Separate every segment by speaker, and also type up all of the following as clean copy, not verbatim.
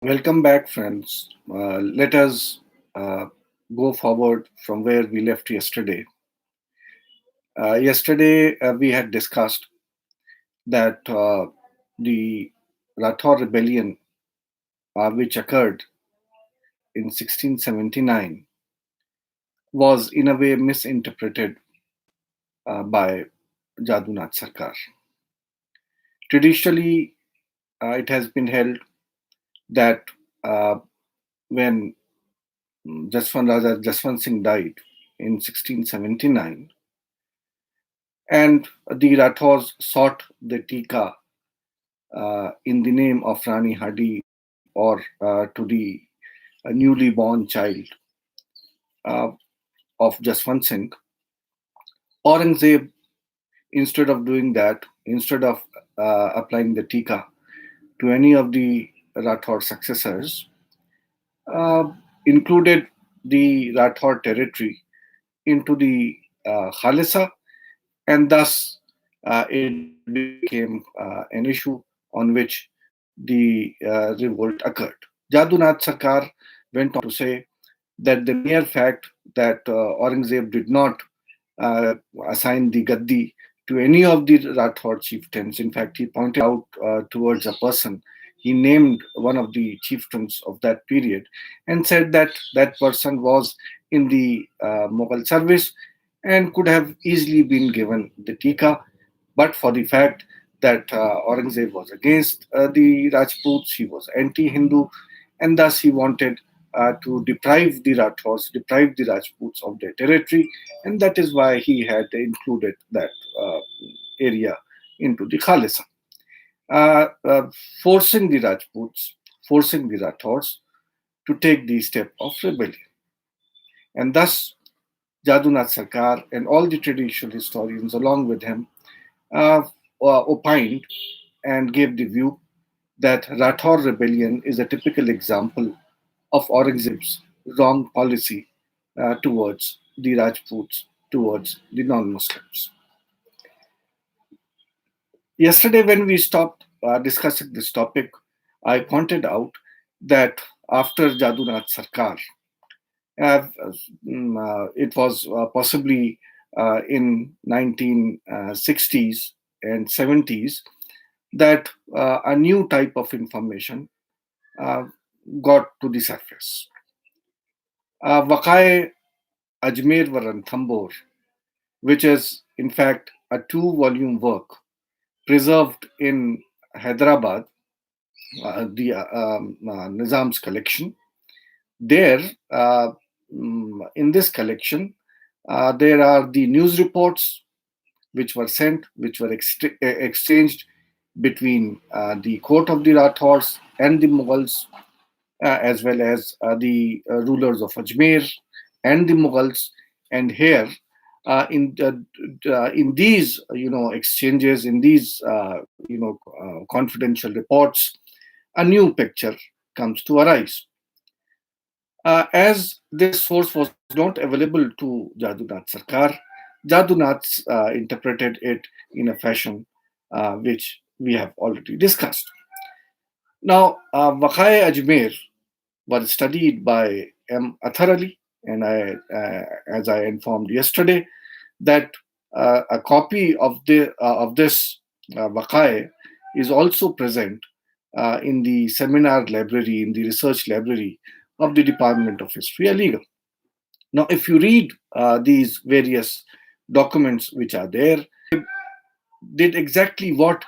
Speaker 1: Welcome back, friends. Let us uh, go forward from where we left yesterday. Yesterday, we had discussed that the Rathore rebellion, which occurred in 1679, was in a way misinterpreted by Jadunath Sarkar. Traditionally, it has been held that uh, when Jaswant Raja Jaswant Singh died in 1679, and the Rathors sought the Tika in the name of Rani Hadi or to the newly born child uh, of Jaswant Singh. Aurangzeb, instead of doing that, instead of applying the Tika to any of the Rathor successors, uh, included the Rathor territory into the Khalisa, and thus it became an issue on which the revolt occurred. Jadunath Sarkar went on to say that the mere fact that Aurangzeb did not uh, assign the gaddi to any of the Rathore chieftains. In fact, he pointed out towards a person. He named one of the chieftains of that period and said that that person was in the Mughal service and could have easily been given the tika, but for the fact that Aurangzeb was against the Rajputs, he was anti-Hindu, and thus he wanted to deprive the Rathors, deprive the Rajputs of their territory, and that is why he had included that area into the Khalisa, uh, uh, forcing the Rajputs, forcing the Rathors to take the step of rebellion. And thus, Jadunath Sarkar and all the traditional historians along with him uh, opined and gave the view that Rathore rebellion is a typical example of Aurangzeb's wrong policy towards the Rajputs, towards the non-Muslims. Yesterday, when we stopped discussing this topic, I pointed out that after Jadunath Sarkar, it was possibly in 1960s and 70s that a new type of information uh, got to the surface. Waqai Ajmer Varanthambore, which is in fact a two-volume work preserved in Hyderabad, the Nizam's collection. There, in this collection, there are the news reports which were sent, which were exchanged between the court of the Rathors and the Mughals, as well as the rulers of Ajmer and the Mughals. And here, in these exchanges, in these confidential reports, a new picture comes to arise. As this source was not available to Jadunath Sarkar, Jadunath interpreted it in a fashion which we have already discussed. Now, Wakai Ajmer was studied by M. Athar Ali, and as I informed yesterday, that a copy of this Wakai is also present in the seminar library, in the research library of the Department of History and Legal. Now, if you read these various documents which are there, did exactly what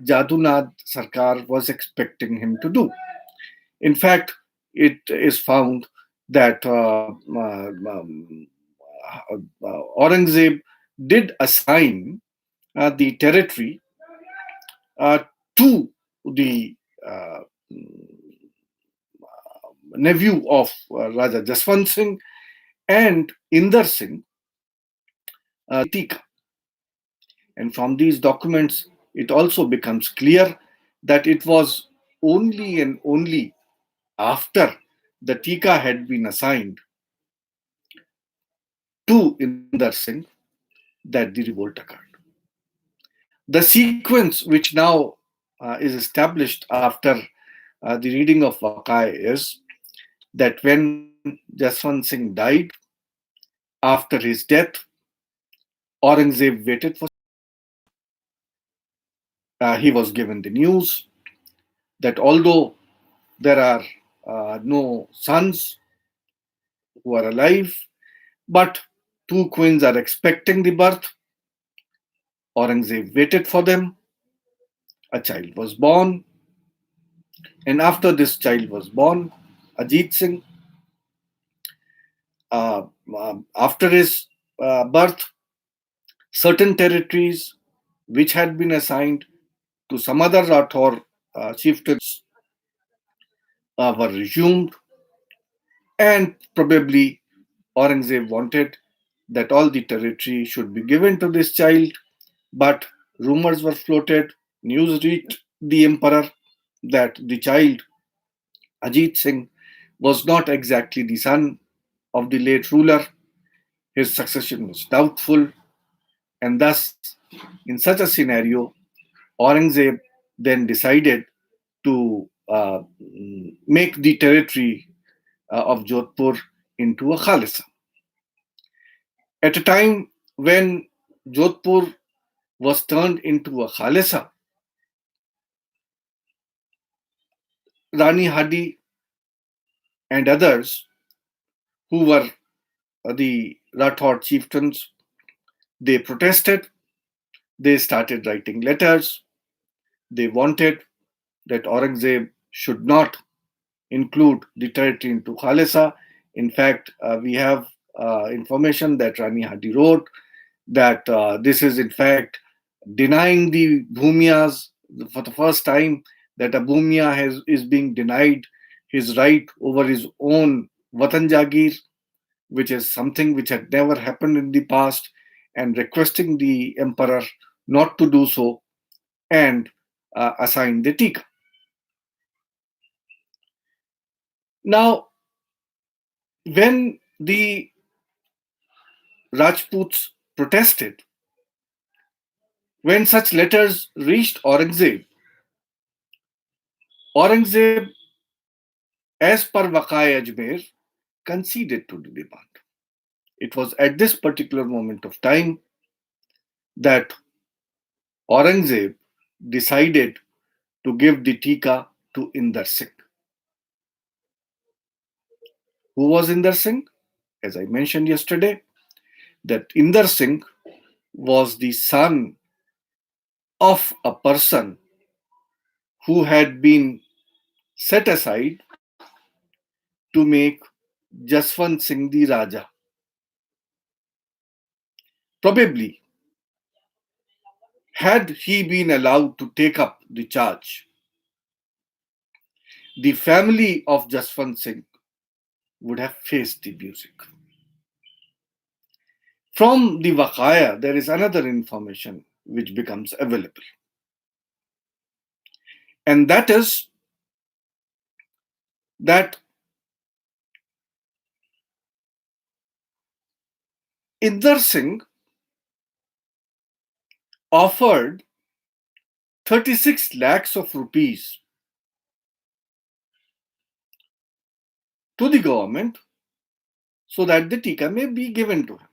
Speaker 1: Jadunath Sarkar was expecting him to do. In fact, it is found that Aurangzeb did assign the territory to the uh, nephew of Raja Jaswant Singh and Inder Singh, Tika. And from these documents, it also becomes clear that it was only and only after the Tika had been assigned to Inder Singh that the revolt occurred. The sequence, which now is established after the reading of Wakai is that when Jaswant Singh died, after his death, Aurangzeb waited for. He was given the news that although there are no sons who are alive, but two queens are expecting the birth. Aurangzeb waited for them. A child was born, and after this child was born, Ajit Singh, uh, after his birth, certain territories which had been assigned to some other Rathore chieftains were resumed, and probably Aurangzeb wanted that all the territory should be given to this child, but rumors were floated, news reached the emperor that the child, Ajit Singh, was not exactly the son of the late ruler. His succession was doubtful, and thus, in such a scenario, Aurangzeb then decided to make the territory of Jodhpur into a Khalisa. At a time when Jodhpur was turned into a Khalisa, Rani Hadi and others who were the Rathore chieftains, they protested, they started writing letters, they wanted that Aurangzeb should not include the territory into Khalisa. In fact, we have information that Rani Hadi wrote that this is in fact denying the Bhumiyas for the first time, that a Bhumiya is being denied his right over his own Vatan Jagir, which is something which had never happened in the past, and requesting the emperor not to do so and assign the Tika. Now, when the Rajputs protested, when such letters reached Aurangzeb, as per Wakai Ajmer, conceded to the demand. It was at this particular moment of time that Aurangzeb decided to give the Tika to Inder Singh. Who was Inder Singh? As I mentioned yesterday, that Inder Singh was the son of a person who had been set aside to make Jaswant Singh the Raja. Probably, had he been allowed to take up the charge, the family of Jaswant Singh would have faced the music. From the Vakaya, there is another information which becomes available, and that is that Inder Singh offered 36 lakhs of rupees to the government so that the Tika may be given to him.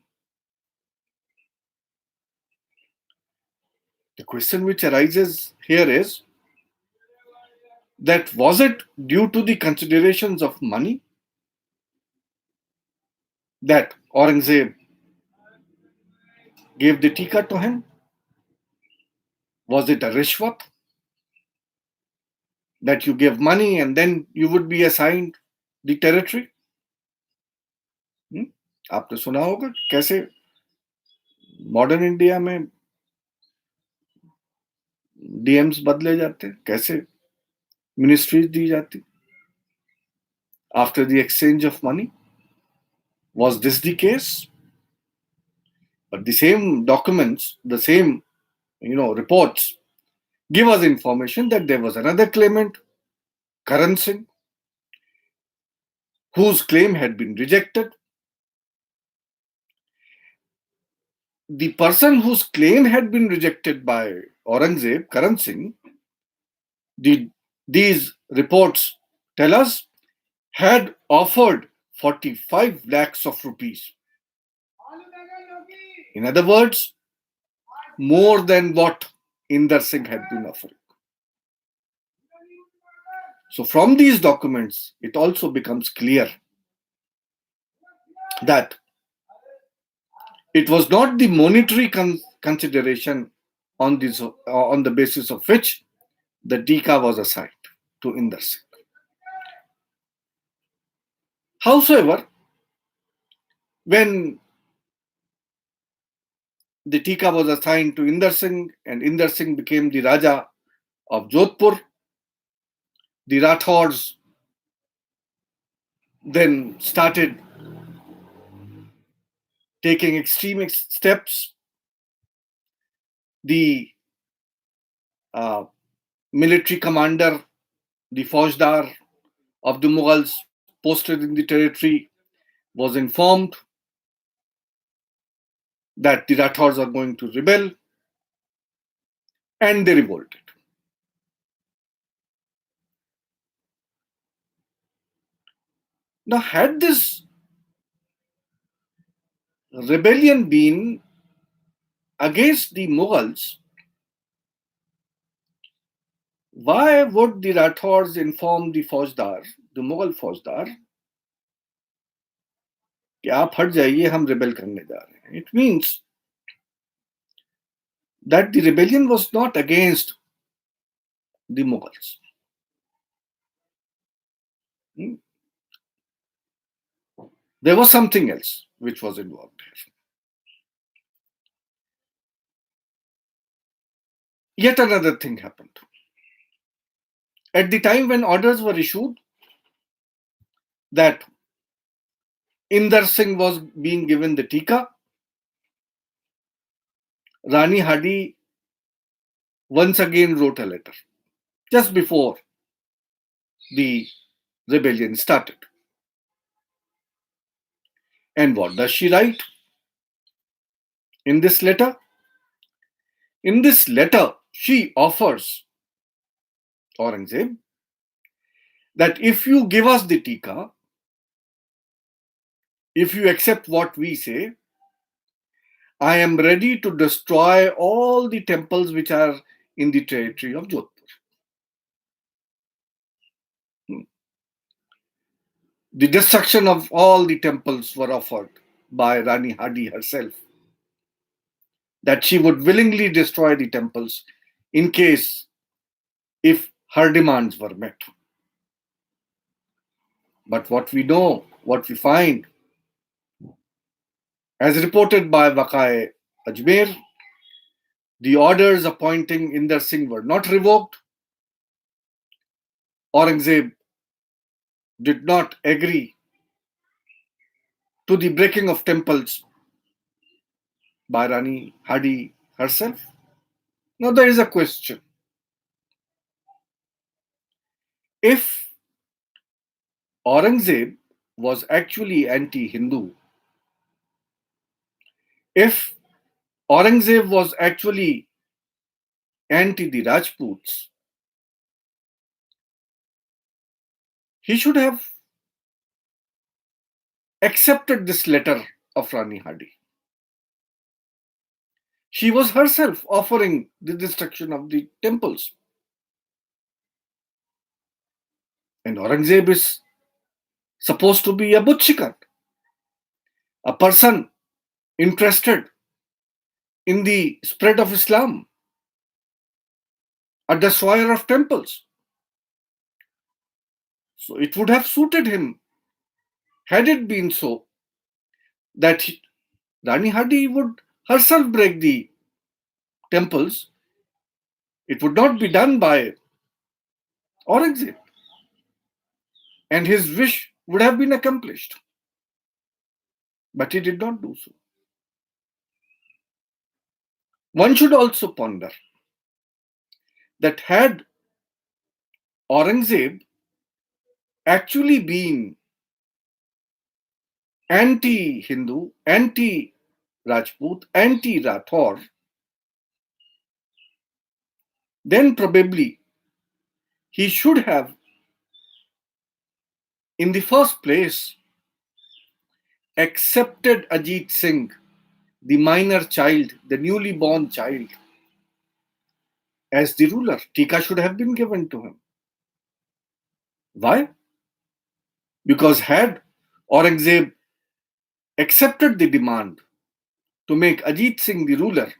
Speaker 1: The question which arises here is that was it due to the considerations of money that Aurangzeb gave the Tika to him? Was it a rishwat that you give money and then you would be assigned the territory? आपने सुना होगा कैसे modern India में DMs बदले जाते, कैसे ministries दी जाती after the exchange of money. Was this the case? But the same documents, the same reports give us information that there was another claimant, Karan Singh, whose claim had been rejected. The person whose claim had been rejected by Aurangzeb, Karan Singh, these reports tell us, had offered 45 lakhs of rupees. In other words, more than what Inder Singh had been offering. So, from these documents, it also becomes clear that it was not the monetary consideration on the basis of which the Dika was assigned to Inder Singh. Howsoever, when the Tika was assigned to Inder Singh and Inder Singh became the Raja of Jodhpur, the Rathores then started taking extreme steps. The uh, military commander, the Faujdar of the Mughals posted in the territory, was informed that the Rathores are going to rebel, and they revolted. Now, had this rebellion been against the Mughals, why would the Rathores inform the Faujdar, the Mughal Faujdar, कि आप हट जाइए, हम rebel करने जा रहे हैं? It means that the rebellion was not against the Mughals. There was something else which was involved here. Yet another thing happened. At the time when orders were issued that Inder Singh was being given the Tika, Rani Hadi once again wrote a letter just before the rebellion started. And what does she write in this letter? In this letter, she offers Aurangzeb that if you give us the Tika, if you accept what we say, I am ready to destroy all the temples which are in the territory of Jodhpur. The destruction of all the temples were offered by Rani Hadi herself, that she would willingly destroy the temples in case if her demands were met. But what we know, what we find, as reported by Waqai Ajmer, the orders appointing Inder Singh were not revoked. Aurangzeb did not agree to the breaking of temples by Rani Hadi herself. Now there is a question. If Aurangzeb was actually anti-Hindu, if Aurangzeb was actually anti the Rajputs, he should have accepted this letter of Rani Hadi. She was herself offering the destruction of the temples. And Aurangzeb is supposed to be a Butchikat, a person interested in the spread of Islam, a destroyer of temples. So it would have suited him, had it been so, that Rani Hadi would herself break the temples. It would not be done by Aurangzeb, and his wish would have been accomplished. But he did not do so. One should also ponder that had Aurangzeb actually been anti-Hindu, anti-Rajput, anti-Rathore, then probably he should have in the first place, accepted Ajit Singh, the minor child, the newly born child, as the ruler. Tika should have been given to him. Why? Because had Aurangzeb accepted the demand to make Ajit Singh the ruler,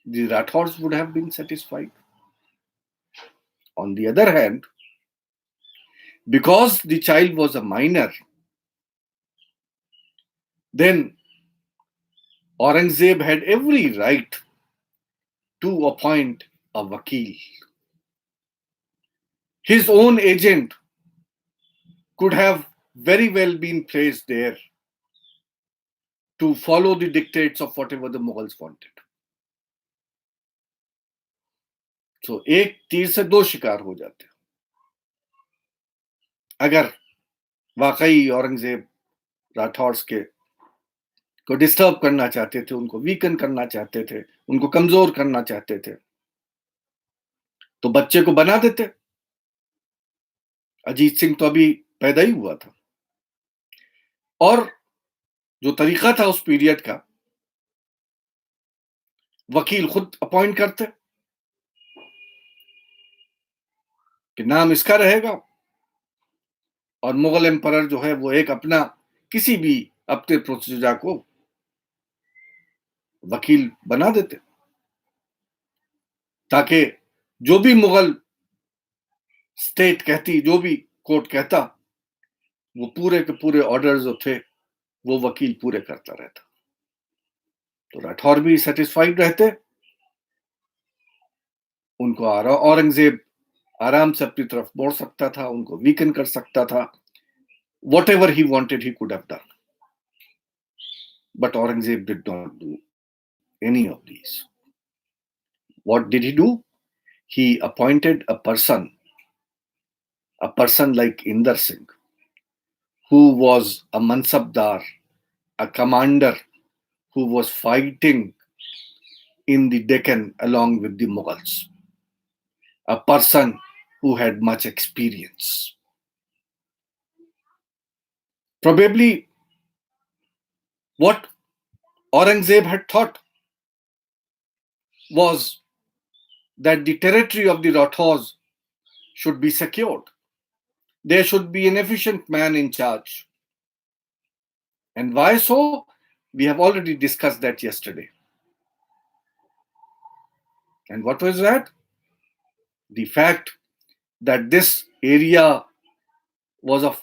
Speaker 1: the Rathores would have been satisfied. On the other hand, because the child was a minor, then Aurangzeb had every right to appoint a vakil. His own agent could have very well been placed there to follow the dictates of whatever the Mughals wanted. So एक तीर से दो शिकार हो जाते. अगर वाकई औरंगजेब राठौर्स के को डिस्टर्ब करना चाहते थे, उनको वीकन करना चाहते थे, उनको कमजोर करना चाहते थे, तो बच्चे को बना देते. अजीत सिंह तो अभी पैदा ही हुआ था. और जो तरीका था उस पीरियड का, वकील खुद अपॉइंट करते कि नाम इसका रहेगा, और मुगल एम्परर जो है वो एक अपना किसी भी अपने प्रोसीजर को वकील बना देते, ताकि जो भी मुगल स्टेट कहती, जो भी कोर्ट कहता, वो पूरे के पूरे ऑर्डर जो थे वो वकील पूरे करता रहता. तो राठौर भी सेटिस्फाइड रहते. उनको औरंगजेब आराम से अपनी तरफ मोड़ सकता था, उनको वीकन कर सकता था. Whatever he wanted, he could have done. But Aurangzeb did not do any of these. What did he do? He appointed a person like Inder Singh, who was a mansabdar, a commander who was fighting in the Deccan along with the Mughals, a person who had much experience. Probably what Aurangzeb had thought was that the territory of the Rathores should be secured. There should be an efficient man in charge. And why so? We have already discussed that yesterday. And what was that? The fact that this area was of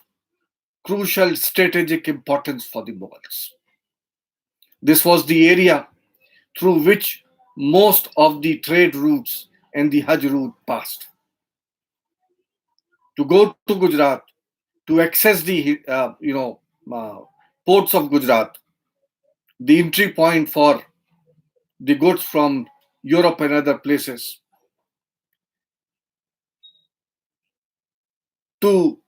Speaker 1: crucial strategic importance for the Mughals. This was the area through which most of the trade routes and the Hajj route passed. To go to Gujarat, to access the ports of Gujarat, the entry point for the goods from Europe and other places, to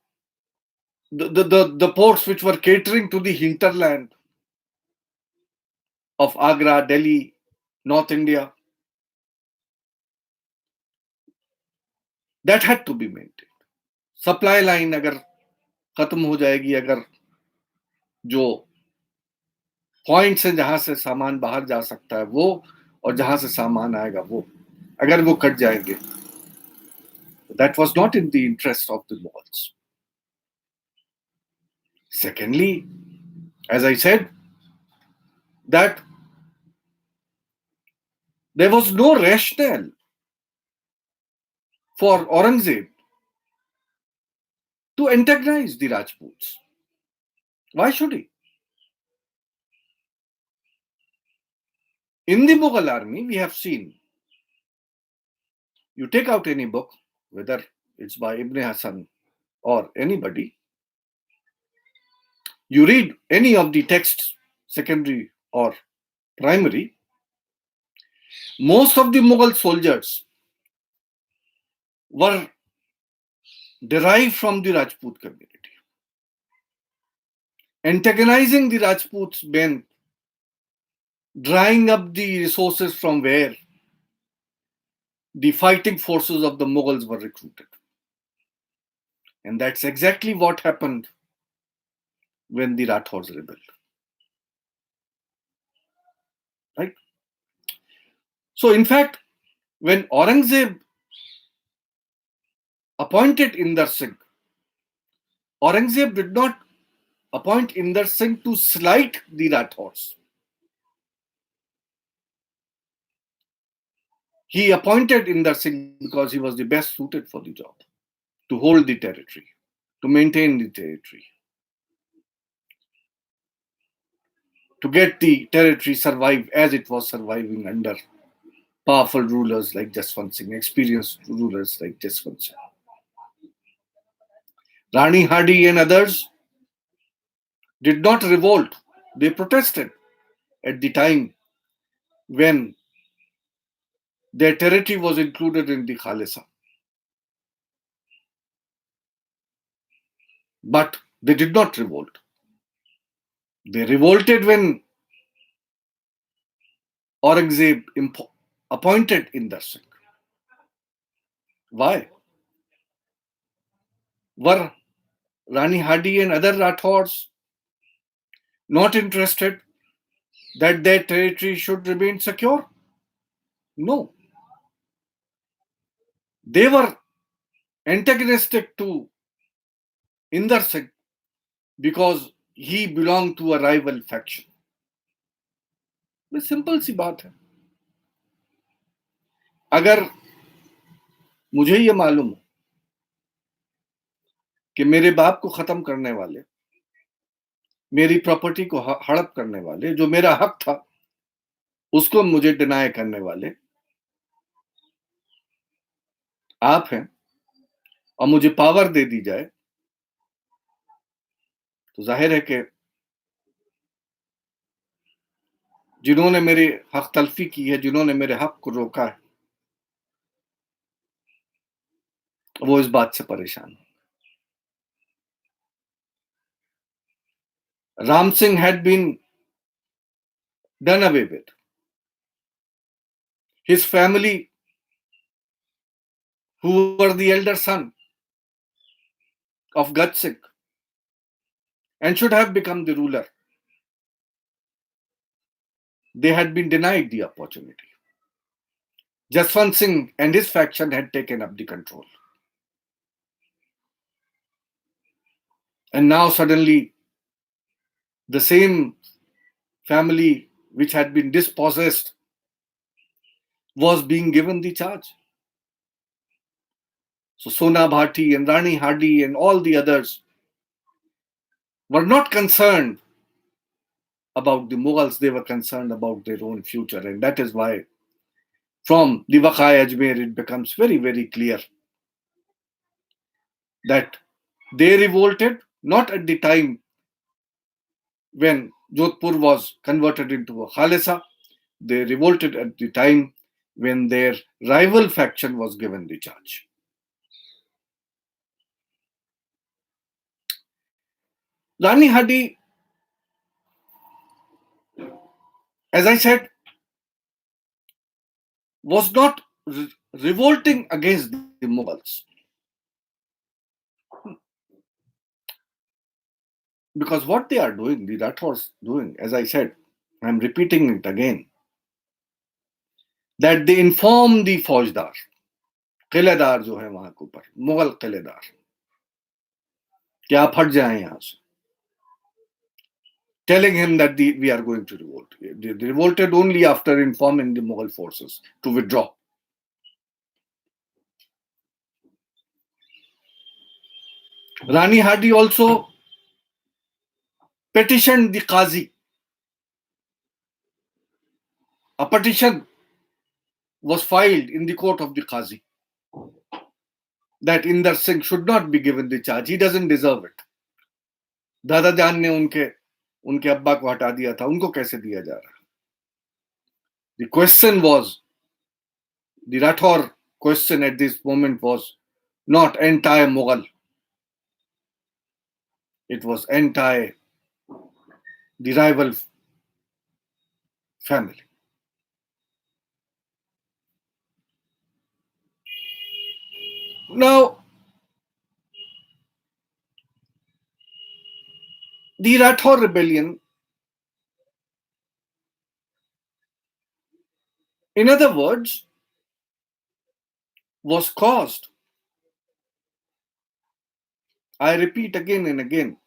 Speaker 1: the ports which were catering to the hinterland of Agra, Delhi, North India, that had to be maintained. Supply line अगर खत्म हो जाएगी, अगर जो points हैं जहां से सामान बाहर जा सकता है वो, और जहां से सामान आएगा वो, अगर वो कट जाएंगे, that was not in the interest of the Mughals. Secondly, as I said, that there was no rationale for Aurangzeb to antagonize the Rajputs. Why should he? In the Mughal army, we have seen, you take out any book, whether it's by Ibn Hasan or anybody, you read any of the texts, secondary or primary, most of the Mughal soldiers were derived from the Rajput community. Antagonizing the Rajputs meant drying up the resources from where the fighting forces of the Mughals were recruited. And that's exactly what happened when the Rathores rebelled. Right? So, in fact, when Aurangzeb appointed Inder Singh, Aurangzeb did not appoint Inder Singh to slight the Rathores. He appointed Inder Singh because he was the best suited for the job, to hold the territory, to maintain the territory, to get the territory survive as it was surviving under powerful rulers like Jaswant Singh, experienced rulers like Jaswant Singh. Rani Hardy and others did not revolt. They protested at the time when their territory was included in the Khalisa. But they did not revolt. They revolted when Aurangzeb appointed Inder Singh. Why? Were Rani Hardy and other Rathors not interested that their territory should remain secure? No. They were antagonistic to Inder Singh because he belonged to a rival faction. ये simple सी बात है. अगर मुझे ये मालूम हो कि मेरे बाप को खत्म करने वाले, मेरी प्रॉपर्टी को हड़प करने वाले, जो मेरा हक था उसको मुझे डिनाई करने वाले आप हैं, और मुझे पावर दे दी जाए, तो जाहिर है कि जिन्होंने मेरे हक तलफी की है, जिन्होंने मेरे हक को रोका है, वो इस बात से परेशान है. Ram Singh had been done away with. His family, who were the elder son of Gaj Singh and should have become the ruler, they had been denied the opportunity. Jaswant Singh and his faction had taken up the control. And now suddenly, the same family which had been dispossessed was being given the charge. So Sona Bhati and Rani Hardy and all the others were not concerned about the Mughals, they were concerned about their own future. And that is why from the Waqa Ajmer it becomes very, very clear that they revolted not at the time when Jodhpur was converted into a Khalisa, they revolted at the time when their rival faction was given the charge. Rani Hardy, as I said, was not revolting against the Mughals. Because what they are doing, the Rathores doing, as I said, I'm repeating it again, that they inform the फौजदार, किलेदार जो है वहां के ऊपर, मुगल किलेदार, कि आप हट जाएं यहां से, telling him that we are going to revolt. They revolted only after informing the Mughal forces to withdraw. Rani Hardy also petitioned the Qazi. A petition was filed in the court of the Qazi that Inder Singh should not be given the charge. He doesn't deserve it. दादा जान ने उनके अब्बा को हटा दिया था, उनको कैसे दिया जा रहा? The question was, the Rathore question at this moment was not anti-Mughal. It was anti the rival family. Now, The Rathore rebellion, in other words, was caused, I repeat again and again,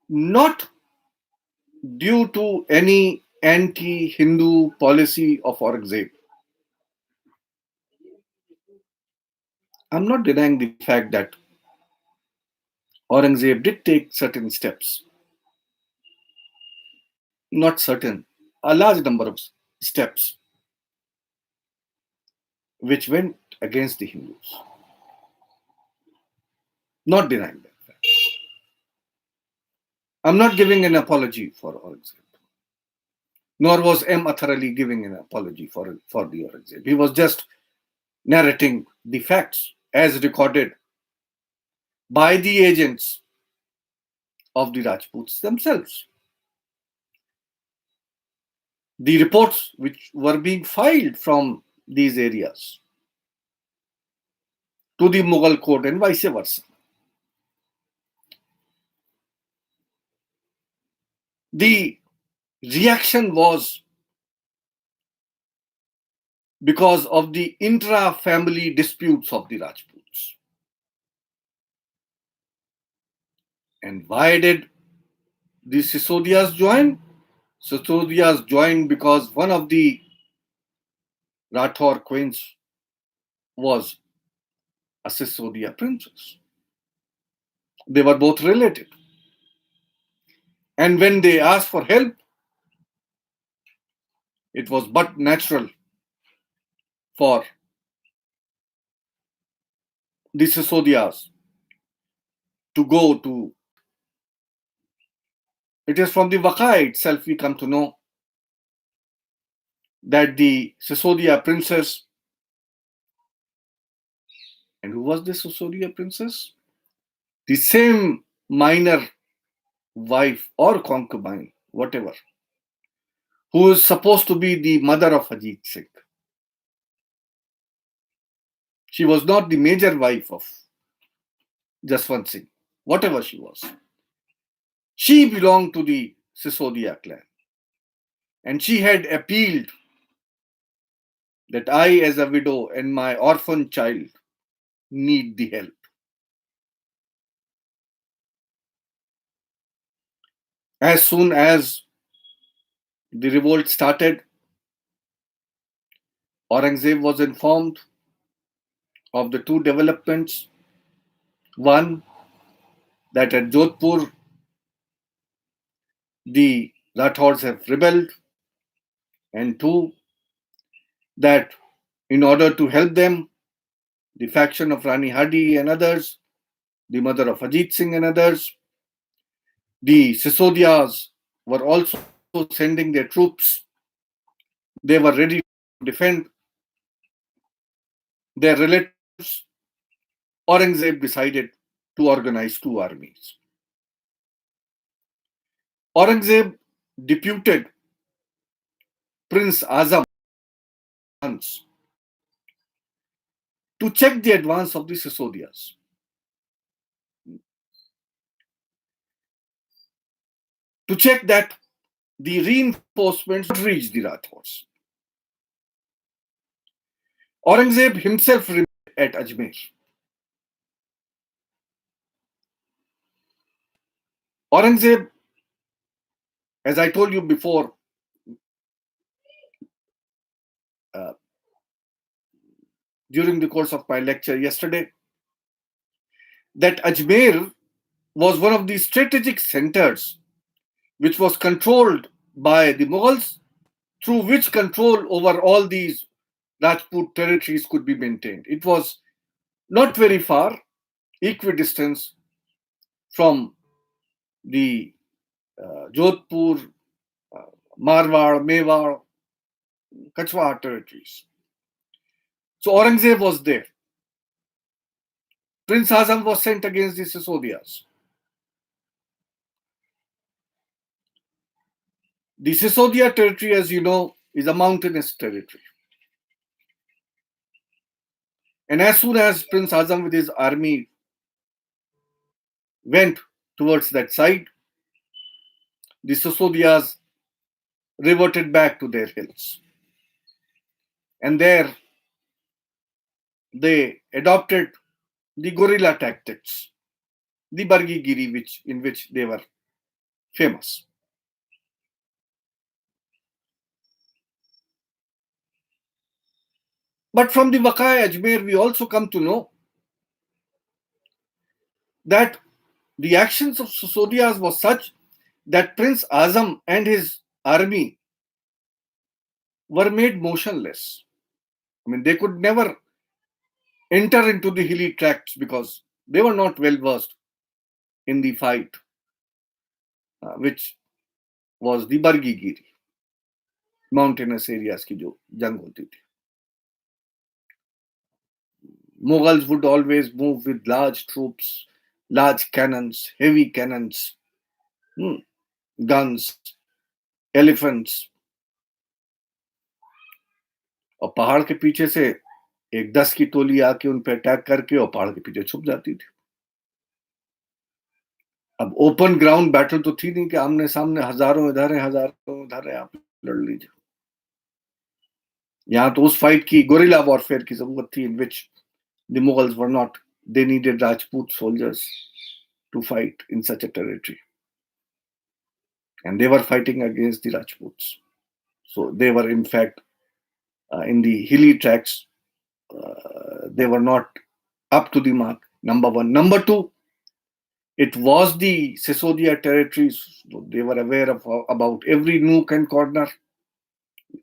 Speaker 1: not due to any anti Hindu policy of Aurangzeb. I'm not denying the fact that Aurangzeb did take certain steps, not certain, a large number of steps which went against the Hindus. Not denying that fact. I'm not giving an apology for Aurangzeb, nor was M. Athar Ali giving an apology for the Aurangzeb. He was just narrating the facts as recorded by the agents of the Rajputs themselves. The reports which were being filed from these areas to the Mughal court and vice versa. The reaction was because of the intra-family disputes of the Rajputs. And why did the Sisodias join? Sisodias joined because one of the Rathore queens was a Sisodia princess. They were both related. And when they asked for help, it was but natural for the Sisodias to go to. It is from the Waka itself we come to know that the Sisodia princess, and who was the Sisodia princess? The same minor wife or concubine, whatever, who is supposed to be the mother of Ajit Singh. She was not the major wife of Jaswant Singh, whatever she was. She belonged to the Sisodia clan. And she had appealed that I, as a widow, and my orphan child need the help. As soon as the revolt started, Aurangzeb was informed of the two developments. One, that at Jodhpur, the Rathores have rebelled. And two, that in order to help them, the faction of Rani Hadi and others, the mother of Ajit Singh and others, the Sisodias were also sending their troops. They were ready to defend their relatives. Aurangzeb decided to organize two armies. Aurangzeb deputed Prince Azam to check the advance of the Sisodias. To check that the reinforcements would reach the Rathores. Aurangzeb himself remained at Ajmer. Aurangzeb, as I told you before, during the course of my lecture yesterday, that Ajmer was one of the strategic centers which was controlled by the Mughals, through which control over all these Rajput territories could be maintained. It was not very far, equidistant from the Jodhpur, Marwar, Mewar, Kachwar territories. So Aurangzeb was there. Prince Azam was sent against the Sisodias. The Sisodia territory, as you know, is a mountainous territory. And as soon as Prince Azam with his army went towards that side, the Sisodias reverted back to their hills. And there they adopted the guerrilla tactics, the Bargigiri, in which they were famous. But from the Waqai Ajmer, we also come to know that the actions of Sisodias was such that Prince Azam and his army were made motionless. I mean, they could never enter into the hilly tracts because they were not well versed in the fight, which was the Bargigiri, mountainous areas की जो जंग होती थी. Mughals would always move with large troops, large cannons, heavy cannons, guns, elephants. और पहाड़ के पीछे से एक 10 की टोली आके उन पे अटैक करके और पहाड़ के पीछे छुप जाती थी. अब ओपन ग्राउंड बैटल तो थी नहीं कि आमने सामने हजारों इधर है, आप लड़ लीजिए. यहां तो उस फाइट की गोरिल्ला वॉरफेयर की जरूरत थी, in which the Mughals were not, they needed Rajput soldiers to fight in such a territory. And they were fighting against the Rajputs. So they were, in fact, in the hilly tracts, they were not up to the mark, number one. Number two, it was the Sisodia territories. So they were aware of about every nook and corner.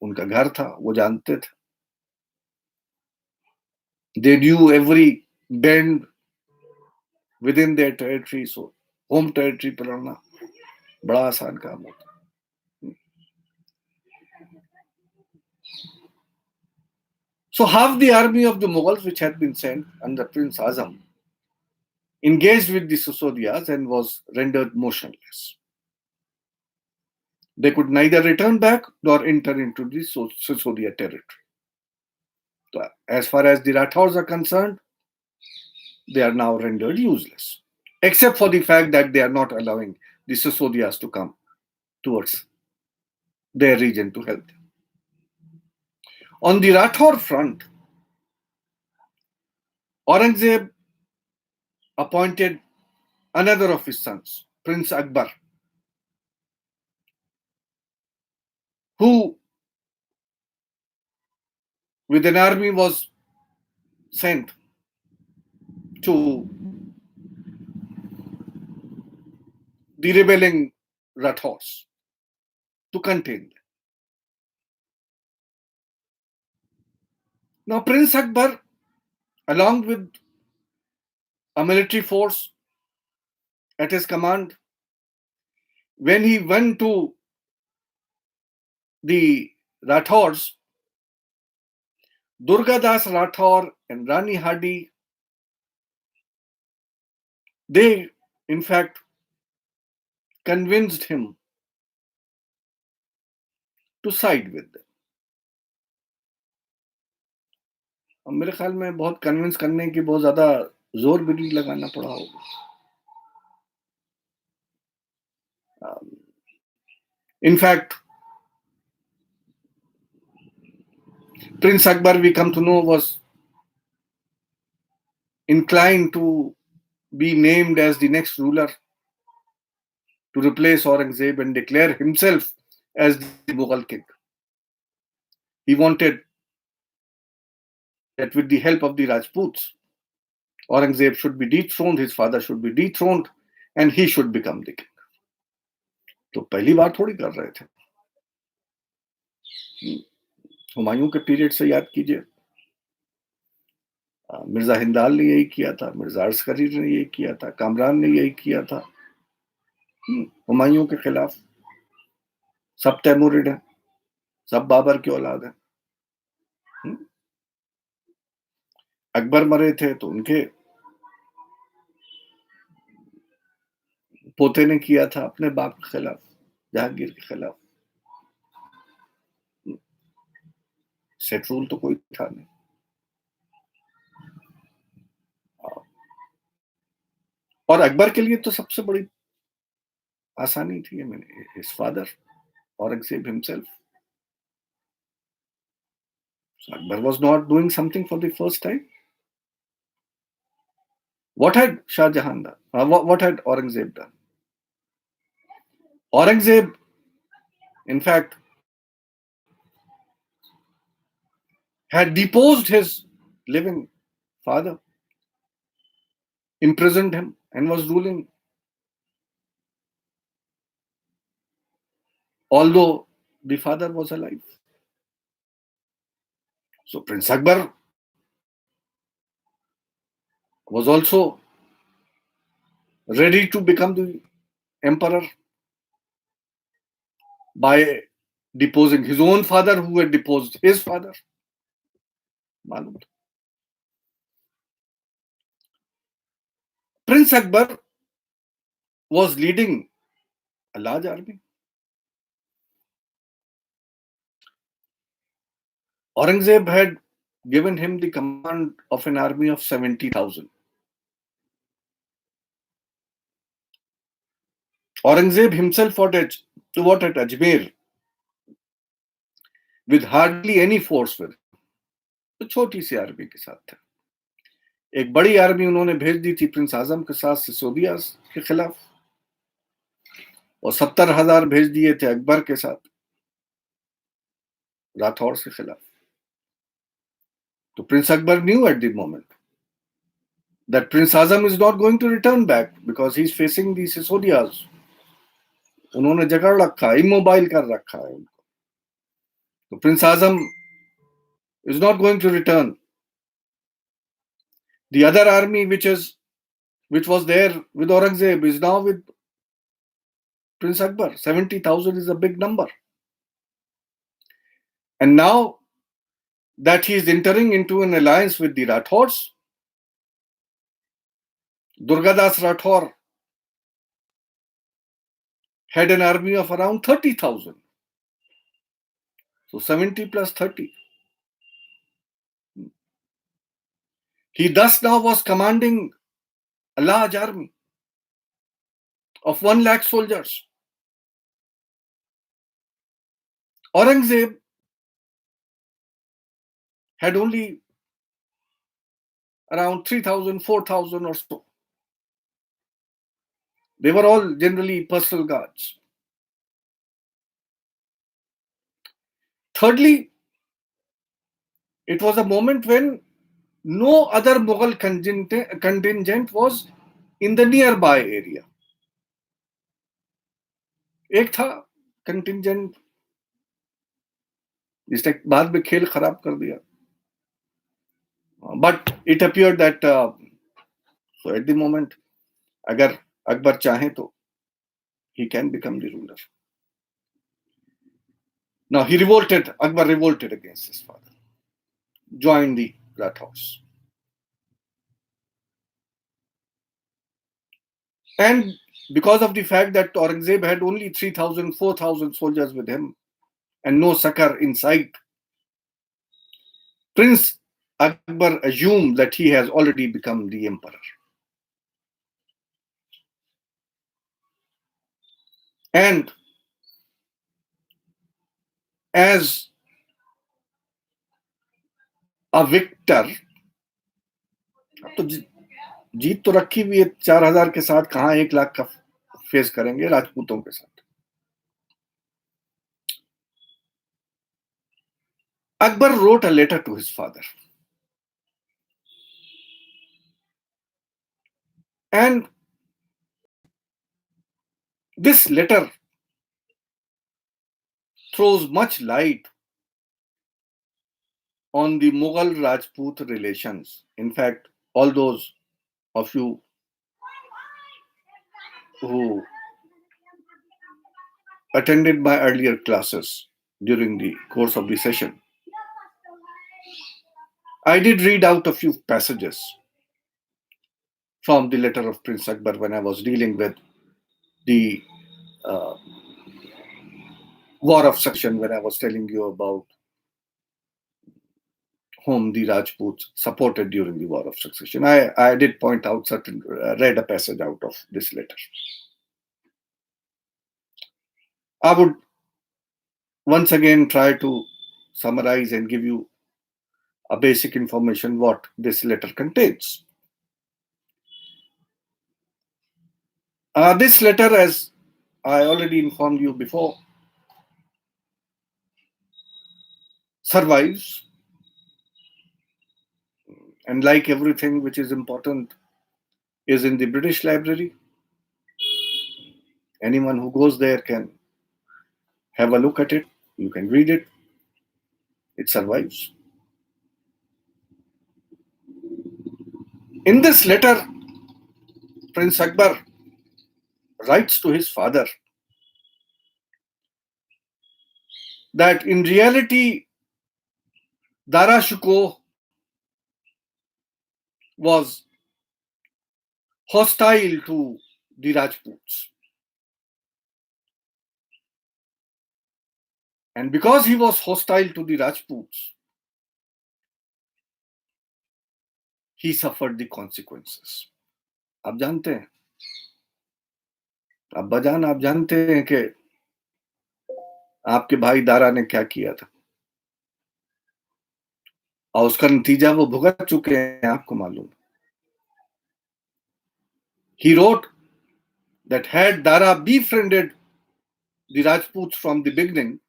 Speaker 1: उनका घर था, वो जानते थे. They knew every bend within their territory. So home territory पर रहना बड़ा आसान काम होता. So half the army of the Mughals, which had been sent under Prince Azam, engaged with the Sisodias and was rendered motionless. They could neither return back nor enter into the Sisodia territory. So as far as the Rathores are concerned, they are now rendered useless, except for the fact that they are not allowing the Sisodias to come towards their region to help them. On the Rathore front, Aurangzeb appointed another of his sons, Prince Akbar, who with an army was sent to the rebelling Rathores to contain them. Now, Prince Akbar, along with a military force at his command, when he went to the Rathores, Durgadas Rathore and Rani Hadi, they in fact convinced him to side with them. अब मेरे ख्याल में बहुत convince करने की बहुत ज्यादा जोर भी नहीं लगाना पड़ा होगा. In fact, Prince Akbar, we come to know, was inclined to be named as the next ruler to replace Aurangzeb and declare himself as the Mughal king. He wanted that with the help of the Rajputs, Aurangzeb should be dethroned, his father should be dethroned, and he should become the king. तो पहली बार थोड़ी कर रहे थे. हुमायूं के period से याद कीजिए, मिर्जा हिंदाल ने यही किया था, मिर्जा अर्सकरी ने यही किया था, कामरान ने यही किया था. हुमायूं के खिलाफ सब तैमूरिड हैं, सब बाबर की औलाद हैं. अकबर मरे थे तो उनके पोते ने किया था अपने बाप के खिलाफ, जहांगीर के खिलाफ. सेट रूल तो कोई था नहीं. और अकबर के लिए तो सबसे बड़ी आसानी थी. I mean, his father, Aurangzeb himself. So Akbar was not doing something for the first time. What had Shah Jahan done? What had Aurangzeb done? Aurangzeb, in fact, had deposed his living father, imprisoned him, and was ruling, although the father was alive. So Prince Akbar was also ready to become the emperor by deposing his own father who had deposed his father. मालूम था. Prince Akbar was leading a large army. Aurangzeb had given him the command of an army of 70,000. Aurangzeb himself fought at Ajmer with hardly any force with. तो छोटी सी army के साथ था. एक बड़ी army उन्होंने भेज दी थी प्रिंस आजम के साथ सिसोदिया के खिलाफ, और 70,000 भेज दिए थे अकबर के साथ राठौर के खिलाफ. तो Prince Akbar knew at the moment that Prince Azam is not going to return back because he is facing the Sisodias. उन्होंने जकड़ रखा, इमोबाइल कर रखा है उनको. तो Prince Azam is not going to return. The other army which was there with Aurangzeb is now with Prince Akbar. 70,000 is a big number. And now that he is entering into an alliance with the Rathores, Durgadas Rathore had an army of around 30,000. So 70 plus 30. He thus now was commanding a large army of 1 lakh soldiers. Aurangzeb had only around 3,000, 4,000 or so. They were all generally personal guards. Thirdly, it was a moment when no other Mughal contingent was in the nearby area. एक था contingent जिसने बाद में खेल खराब कर दिया. But it appeared that so at the moment, अगर अकबर चाहे तो he can become the ruler. Now Akbar revolted against his father, joined the Rathores. And because of the fact that Aurangzeb had only 3,000, 4,000 soldiers with him and no succor in sight, Prince Akbar assumed that he has already become the emperor. And as a victor, तो जीत तो रखी हुई है 4,000 के साथ, कहां 1 लाख का face करेंगे राजपूतों के साथ. Akbar wrote a letter to his father. And this letter throws much light on the Mughal-Rajput relations. In fact, all those of you who attended my earlier classes during the course of the session, I did read out a few passages from the letter of Prince Akbar when I was dealing with the War of Succession, when I was telling you about whom the Rajputs supported during the War of Succession. I did point out read a passage out of this letter. I would once again try to summarize and give you a basic information what this letter contains. This letter, as I already informed you before, survives, and like everything which is important is in the British Library. Anyone who goes there can have a look at it. You can read it. It survives. In this letter, Prince Akbar writes to his father that in reality, Dara Shikoh was hostile to the Rajputs. And because he was hostile to the Rajputs, he suffered the consequences. आप जानते हैं, अब्बाजान आप जानते हैं कि आपके भाई दारा ने क्या किया था और उसका नतीजा वो भुगत चुके हैं, आपको मालूम. He wrote that had Dara befriended the Rajputs from the beginning,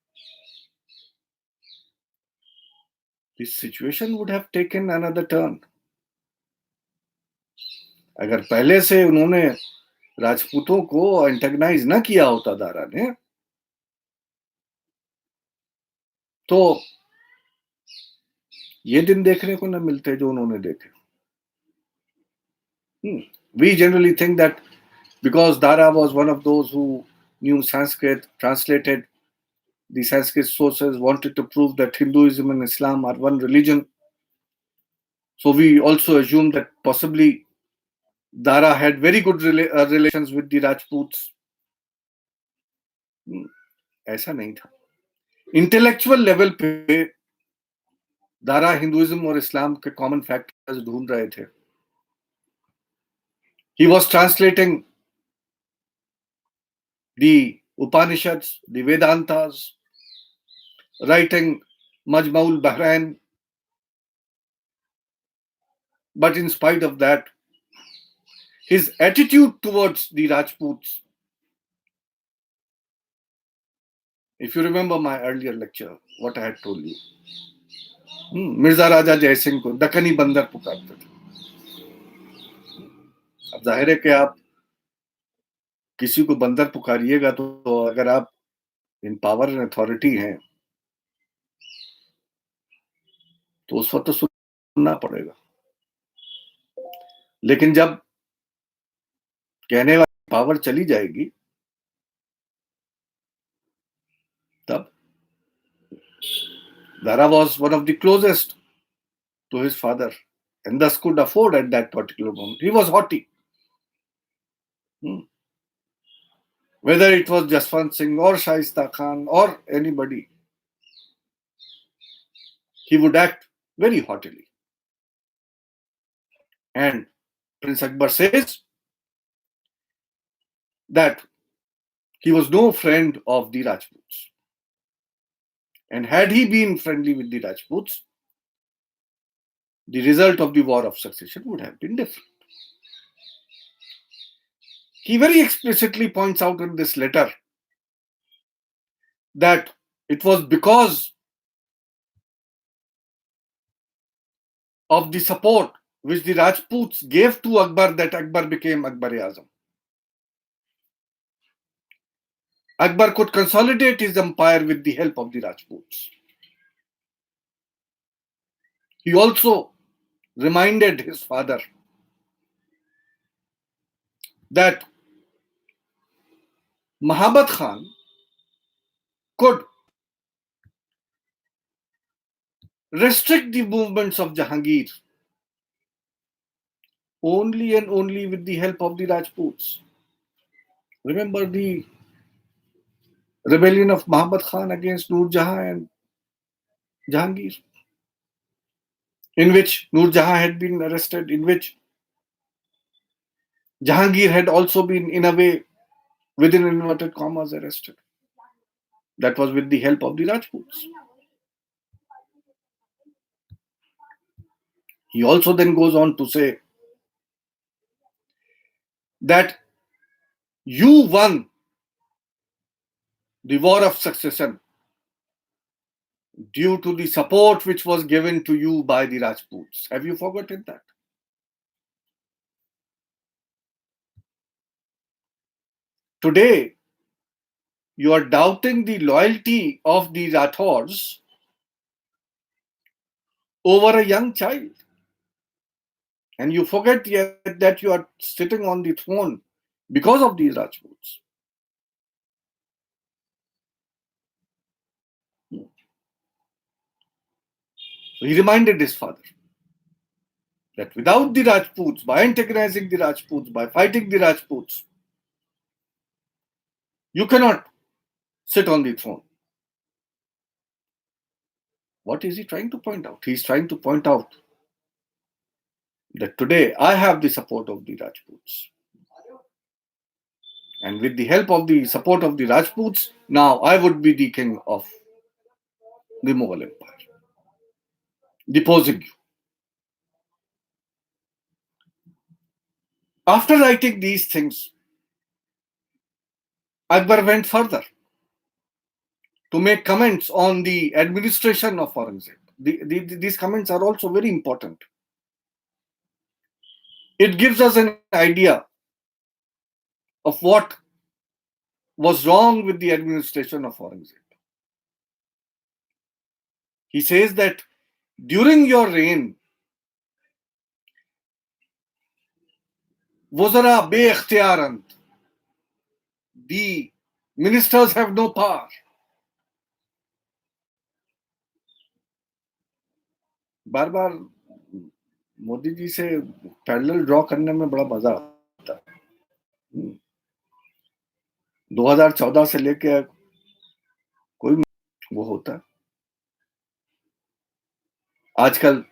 Speaker 1: the situation would have taken another turn. अगर पहले से उन्होंने राजपूतों को एंटेगनाइज न किया होता दारा ने, तो ये दिन देखने को न मिलते जो उन्होंने देखे. We generally think that because Dara was one of those who knew Sanskrit, translated the Sanskrit sources, wanted to prove that Hinduism and Islam are one religion. So we also assume that possibly Dara had very good relations with the Rajputs. ऐसा नहीं था. Intellectual level पे Dara Hinduism और इस्लाम के common factors ढूंढ रहे थे. He was translating the Upanishads, the Vedantas, writing Majmaul Bahrain. But in spite of that, his attitude towards the Rajputs, if you remember my earlier lecture, what I had told you, Mirza राजा जय सिंह को दक्कनी बंदर पुकारते थे. अब जाहिर है कि आप किसी को बंदर पुकारिएगा तो अगर आप इन पावर एंड अथॉरिटी हैं तो उस वक्त तो सुनना पड़ेगा. लेकिन जब कहने वाली पावर चली जाएगी तब Dara was one of the closest to his father and thus could afford at that particular moment. He was haughty. Whether it was Jaswant Singh or Shaista Khan or anybody, he would act very haughtily. And Prince Akbar says that he was no friend of the Rajputs. And had he been friendly with the Rajputs, the result of the war of succession would have been different. He very explicitly points out in this letter that it was because of the support which the Rajputs gave to Akbar that Akbar became Akbar-e-Azam. Akbar could consolidate his empire with the help of the Rajputs. He also reminded his father that Mahabat Khan could restrict the movements of Jahangir only and only with the help of the Rajputs. Remember the rebellion of Mahabat Khan against Nur Jahan and Jahangir, in which Nur Jahan had been arrested, in which Jahangir had also been, in a way, within inverted commas, arrested. That was with the help of the Rajputs. He also then goes on to say that you won the war of succession due to the support which was given to you by the Rajputs. Have you forgotten that? Today, you are doubting the loyalty of the Rathores over a young child. And you forget yet that you are sitting on the throne because of these Rajputs. So he reminded his father that without the Rajputs, by antagonizing the Rajputs, by fighting the Rajputs, you cannot sit on the throne. What is he trying to point out? He's trying to point out that today I have the support of the Rajputs. And with the help of the support of the Rajputs, now I would be the king of the Mughal Empire, deposing you. After writing these things, Akbar went further to make comments on the administration of Aurangzeb. These comments are also very important. It gives us an idea of what was wrong with the administration of Aurangzeb. He says that during your reign, Wuzara be-ikhtiyaran, the ministers have no power. बार बार मोदी जी से parallel draw करने में बड़ा मजा आता है. 2014 से लेके कोई वो होता है. आजकल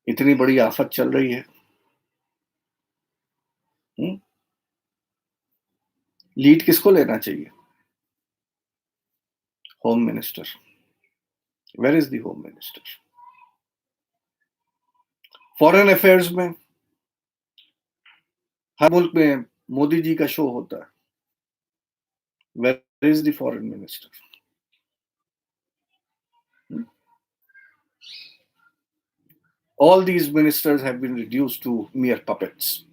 Speaker 1: इतनी बड़ी आफत चल रही है. लीड किसको लेना चाहिए? Home minister. Where is the home minister? Foreign affairs में हर मुल्क में मोदी जी का शो होता है. Where is the foreign minister? All these ministers have been reduced to mere puppets.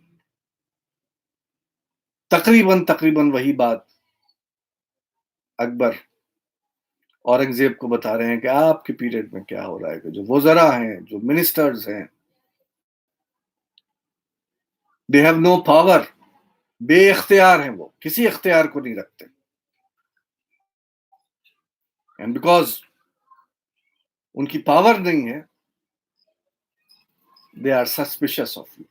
Speaker 1: तकरीबन वही बात अकबर औरंगजेब को बता रहे हैं कि आपके पीरियड में क्या हो रहा है कि जो वज़रा हैं, जो मिनिस्टर्स हैं, दे हैव नो पावर. बेइख्तियार हैं, वो किसी इख्तियार को नहीं रखते. एंड बिकॉज उनकी पावर नहीं है, they are suspicious of you.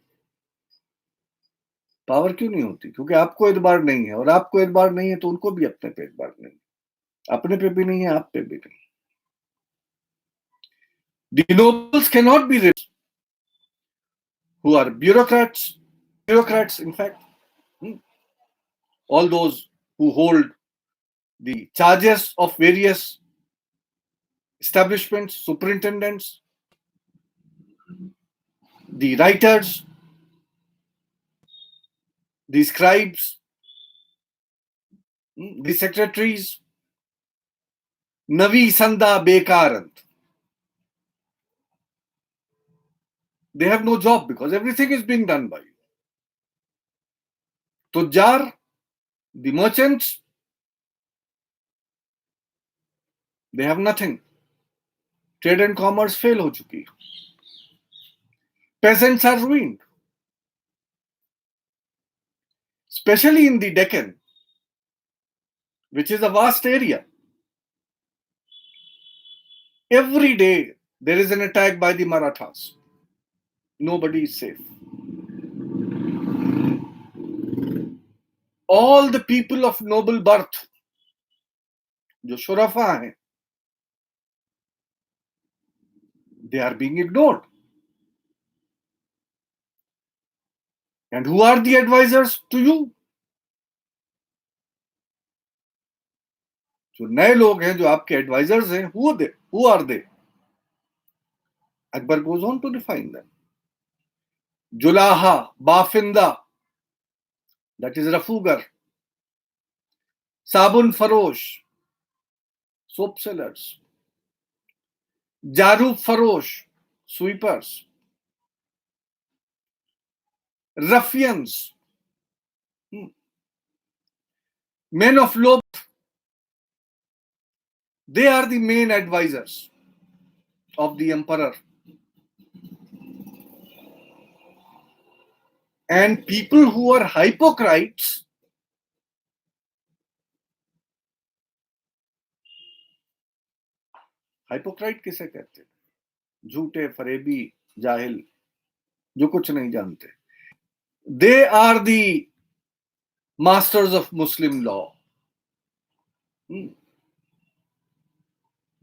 Speaker 1: Power क्यों नहीं होती? क्योंकि आपको एतबार नहीं है, और आपको एतबार नहीं है तो उनको भी अपने पे एतबार नहीं है. अपने पे भी नहीं है, आप पे भी नहीं. The nobles cannot be rich, who are bureaucrats, in fact, all those who hold the charges of various establishments, superintendents, the writers, the scribes, the secretaries, Navi Sanda Bekarant. They have no job because everything is being done by you. Tujjar, the merchants, they have nothing. Trade and commerce fail ho chuki. Peasants are ruined. Especially in the Deccan, which is a vast area. Every day there is an attack by the Marathas. Nobody is safe. All the people of noble birth, जो शुरफा हैं, they are being ignored. And who are the advisors to you? जो नए लोग हैं, जो आपके advisers हैं, who are they? Akbar goes on to define them. Julaha, Bafinda, that is Rafugar, Sabun Farosh, soap sellers, Jarub Farosh, sweepers, ruffians, men of law. They are the main advisors of the emperor. And people who are hypocrites, hypocrite किसे कहते हैं? झूठे, फरेबी, जाहिल, जो कुछ नहीं जानते. They are the masters of Muslim law.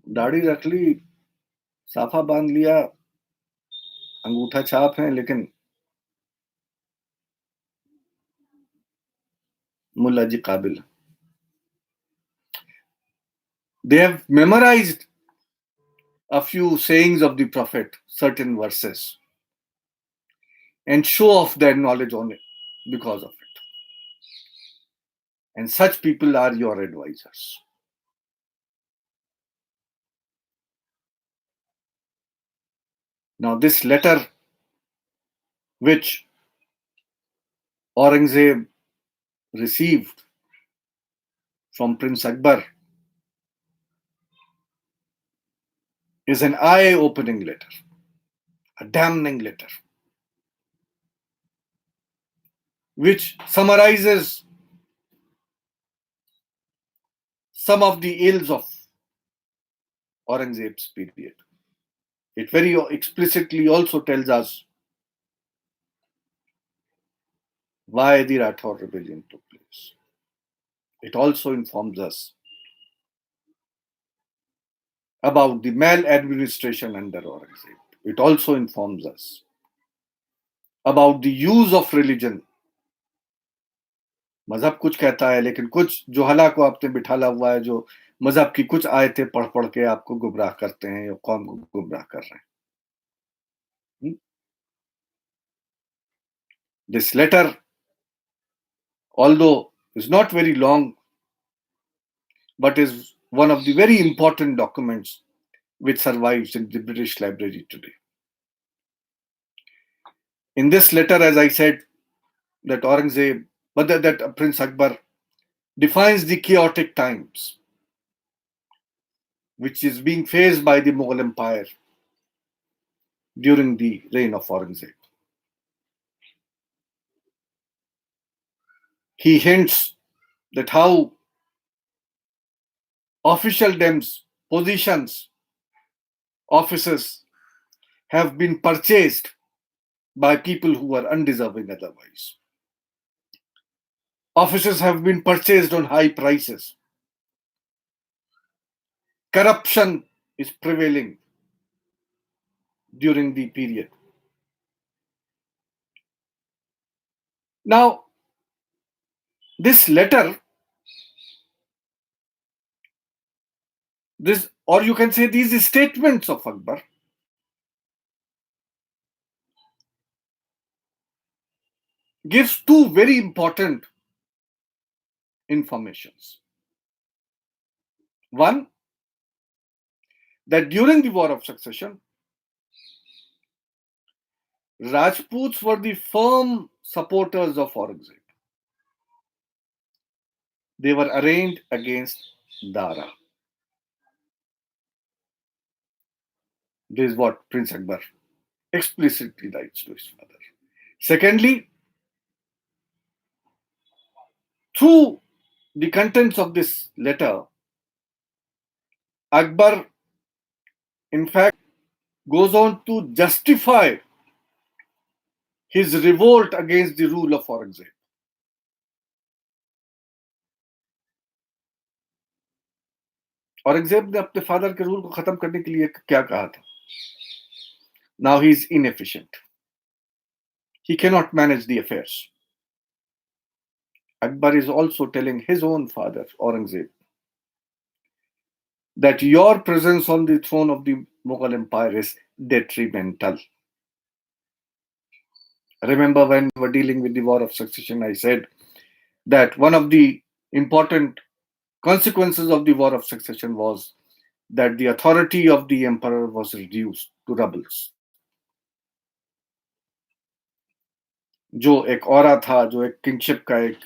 Speaker 1: दाढ़ी रख ली, साफा बांध लिया, अंगूठा छाप है, लेकिन मुल्ला जी काबिल. They have memorized a few sayings of the Prophet, certain verses, and show off their knowledge on it because of it. And such people are your advisors. Now, this letter which Aurangzeb received from Prince Akbar is an eye-opening letter, a damning letter, which summarizes some of the ills of Aurangzeb's period. It very explicitly also tells us why the Rathore rebellion took place. It also informs us about the maladministration under Aurangzeb. It also informs us about the use of religion. मजहब कुछ कहता है, लेकिन कुछ जो हला को आपने बिठाला हुआ है, जो मजहब की कुछ आयतें पढ़ पढ़ के आपको गुमराह करते हैं या कौम को गुमराह कर रहे हैं. This letter, although is not very long, but is one of the very important documents which survives in the British Library today. In this letter, as I said, that Aurangzeb, but that Prince Akbar defines the chaotic times which is being faced by the Mughal Empire during the reign of Aurangzeb. He hints that how officialdom's positions, offices have been purchased by people who are undeserving otherwise. Offices have been purchased on high prices. Corruption is prevailing during the period. Now, this letter, or you can say these statements of Akbar, gives two very important informations. One, that during the War of Succession, Rajputs were the firm supporters of Aurangzeb. They were arraigned against Dara. This is what Prince Akbar explicitly writes to his father. Secondly, through the contents of this letter, Akbar, in fact, goes on to justify his revolt against the rule of Aurangzeb. Aurangzeb ने अपने father के rule को खत्म करने के लिए क्या कहा था? Now he is inefficient. He cannot manage the affairs. Akbar is also telling his own father, Aurangzeb, that your presence on the throne of the Mughal Empire is detrimental. Remember, when we were dealing with the War of Succession, I said that one of the important consequences of the War of Succession was that the authority of the emperor was reduced to rebels. जो एक औरा था, जो एक kingship का एक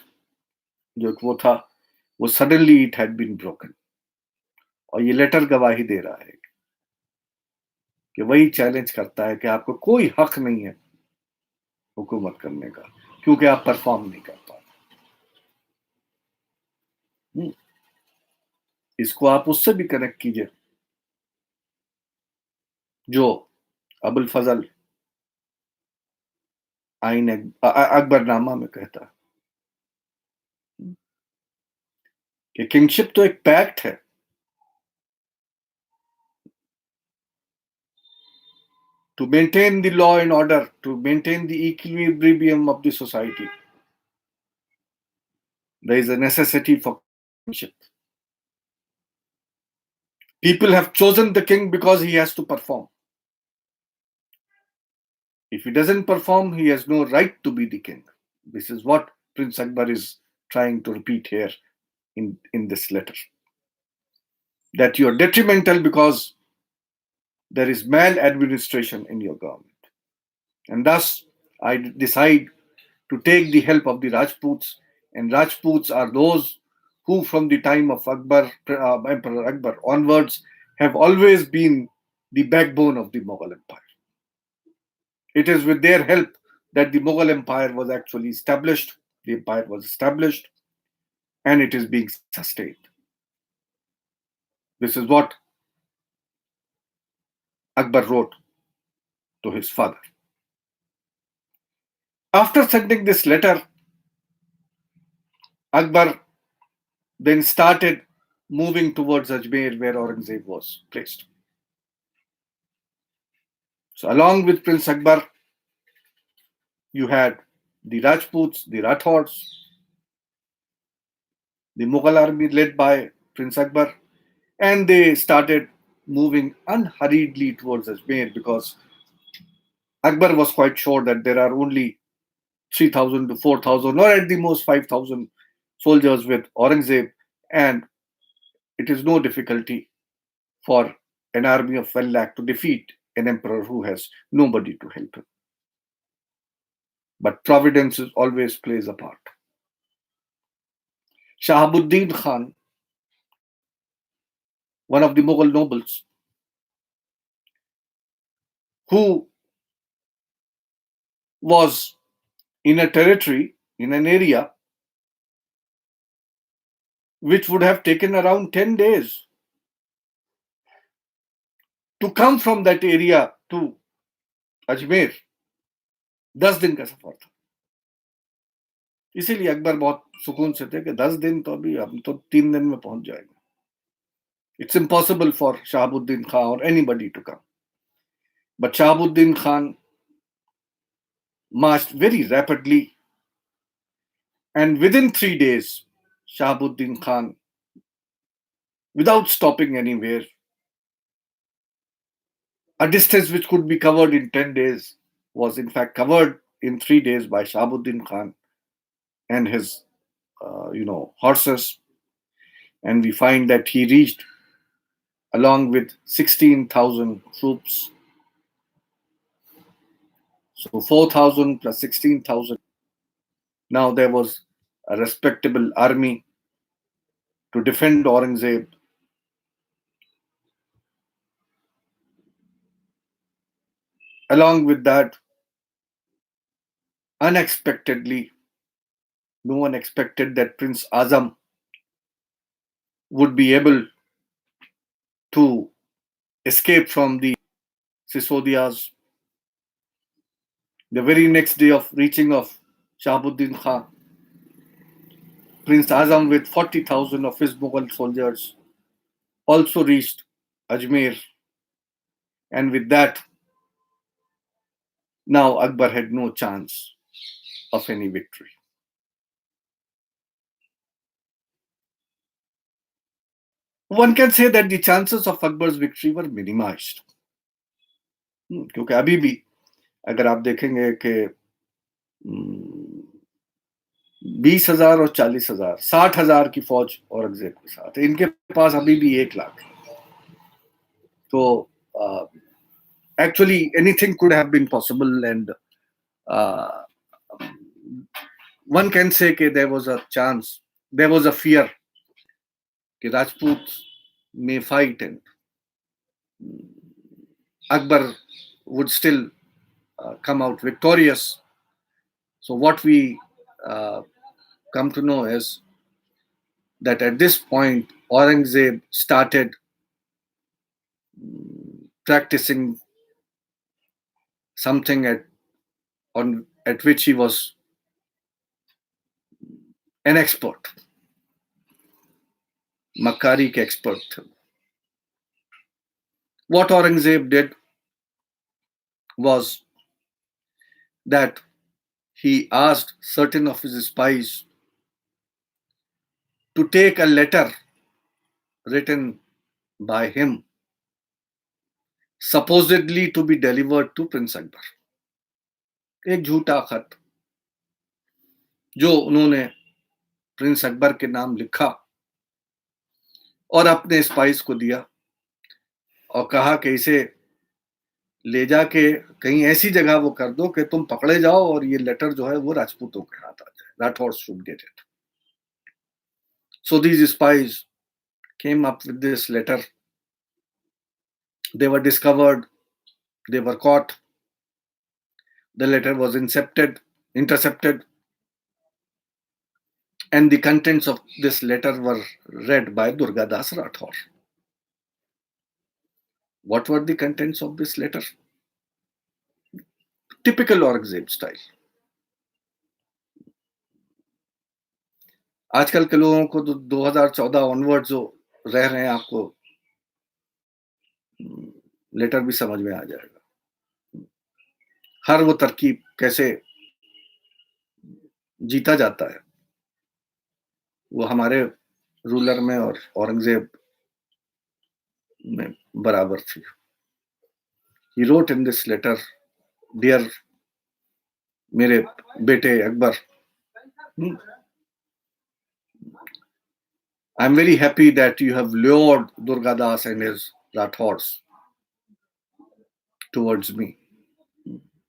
Speaker 1: जो एक वो था, वो suddenly it had been broken. और ये लेटर गवाही दे रहा है कि वही चैलेंज करता है कि आपको कोई हक नहीं है हुकूमत करने का, क्योंकि आप परफॉर्म नहीं कर पाते। इसको आप उससे भी कनेक्ट कीजिए जो अबुल फजल आइन अकबरनामा में कहता है कि किंगशिप तो एक पैक्ट है, to maintain the law and order, to maintain the equilibrium of the society. There is a necessity for kingship. People have chosen the king because he has to perform. If he doesn't perform, he has no right to be the king. This is what Prince Akbar is trying to repeat here in this letter. That you are detrimental because there is maladministration in your government. And thus, I decide to take the help of the Rajputs. And Rajputs are those who, from the time of Akbar, Emperor Akbar onwards, have always been the backbone of the Mughal Empire. It is with their help that the Mughal Empire was actually established. The empire was established, and it is being sustained. This is what Akbar wrote to his father. After sending this letter, Akbar then started moving towards Ajmer, where Aurangzeb was placed. So, along with Prince Akbar, you had the Rajputs, the Rathores, the Mughal army led by Prince Akbar, and they started moving unhurriedly towards Ajmer because Akbar was quite sure that there are only 3,000 to 4,000, or at the most 5,000 soldiers with Aurangzeb, and it is no difficulty for an army of 1 lakh to defeat an emperor who has nobody to help him. But providence always plays a part. Shahabuddin Khan, one of the Mughal nobles, who was in a territory, in an area which would have taken around 10 days to come from that area to Ajmer, 10 दिन का सफर था। इसीलिए अकबर बहुत सुकून से थे कि 10 दिन तो अभी, हम तो 3 दिन में पहुंच जाएंगे। It's impossible for Shahabuddin Khan or anybody to come. But Shahabuddin Khan marched very rapidly, and within 3 days, Shahabuddin Khan, without stopping anywhere, a distance which could be covered in 10 days was in fact covered in 3 days by Shahabuddin Khan and his, horses. And we find that he reached, along with 16,000 troops. So 4,000 plus 16,000. Now there was a respectable army to defend Aurangzeb. Along with that, unexpectedly, no one expected that Prince Azam would be able to escape from the Sisodias. The very next day of reaching of Shahabuddin Khan, Prince Azam with 40,000 of his Mughal soldiers also reached Ajmer, and with that, now Akbar had no chance of any victory. One can say that the chances of Akbar's victory were minimized. क्योंकि अभी भी अगर आप देखेंगे कि 20,000 और 40,000, 60,000 की फौज औरंगजेब के साथ, इनके पास अभी भी 1 लाख है. तो actually anything could have been possible, and uh, one can say that there was a chance, there was a fear that Rajputs may fight and Akbar would still come out victorious. So what we uh, come to know is that at this point Aurangzeb started practicing something at which he was an expert, Makari ke expert. What Aurangzeb did was that he asked certain of his spies to take a letter written by him, supposedly to be delivered to Prince Akbar. एक झूठा खत जो उन्होंने Prince Akbar के नाम लिखा और अपने स्पाइस को दिया और कहा कि इसे ले जाके कहीं ऐसी जगह वो कर दो कि तुम पकड़े जाओ और ये लेटर जो है वो राजपूतों के हाथ आ जाए. Rathore should get it. So these spies came up with this letter. They were discovered. They were caught. The letter was intercepted, and the contents of this letter were read by Durgadas Rathore. What were the contents of this letter? Typical Aurangzeb style. आजकल के लोगों को तो 2014 onward जो रह रहे हैं, आपको लेटर भी समझ में आ जाएगा. हर वो तरकीब कैसे जीता जाता है वो हमारे रूलर में और औरंगजेब में बराबर थी. He wrote in this letter, dear मेरे बेटे Akbar, I am very happy that you have lured Durgadas and his Rathors towards me.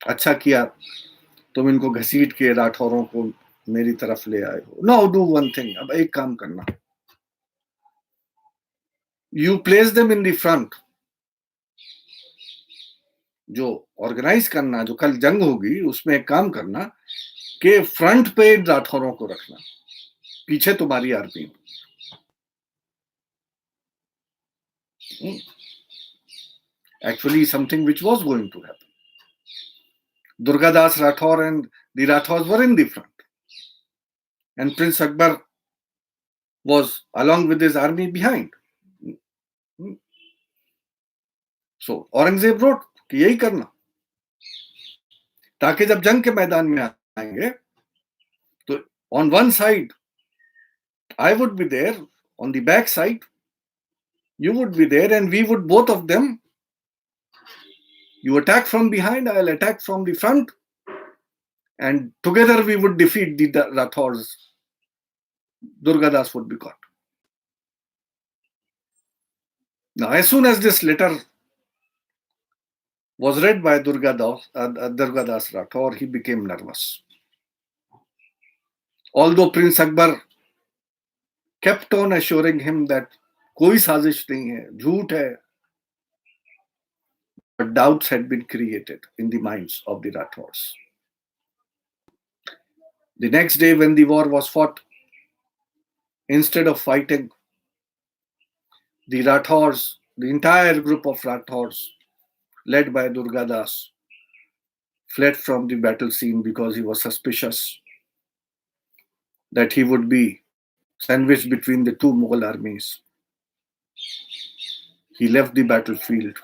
Speaker 1: अच्छा किया तुम इनको घसीट के राठौरों को मेरी तरफ ले आए हो. Now do one thing. अब एक काम करना. You place them in the front. जो ऑर्गेनाइज करना, जो कल जंग होगी उसमें एक काम करना कि फ्रंट पे राठौरों को रखना, पीछे तुम्हारी army. Actually something which was going to happen. Durgadas Rathore and the Rathors were in the front, and Prince Akbar was along with his army behind. So Aurangzeb wrote कि यही करना, ताकि जब जंग के मैदान में आएंगे तो on one side I would be there, on the back side you would be there, and we would both of them, you attack from behind, I'll attack from the front, and together we would defeat the Rathors. Durgadas would be caught. Now, as soon as this letter was read by Durgadas Rathore, he became nervous. Although Prince Akbar kept on assuring him that कोई साजिश नहीं है, झूठ है, but doubts had been created in the minds of the Rathors. The next day when the war was fought, instead of fighting, the Rathors, the entire group of Rathors, led by Durgadas, fled from the battle scene because he was suspicious that he would be sandwiched between the two Mughal armies. He left the battlefield,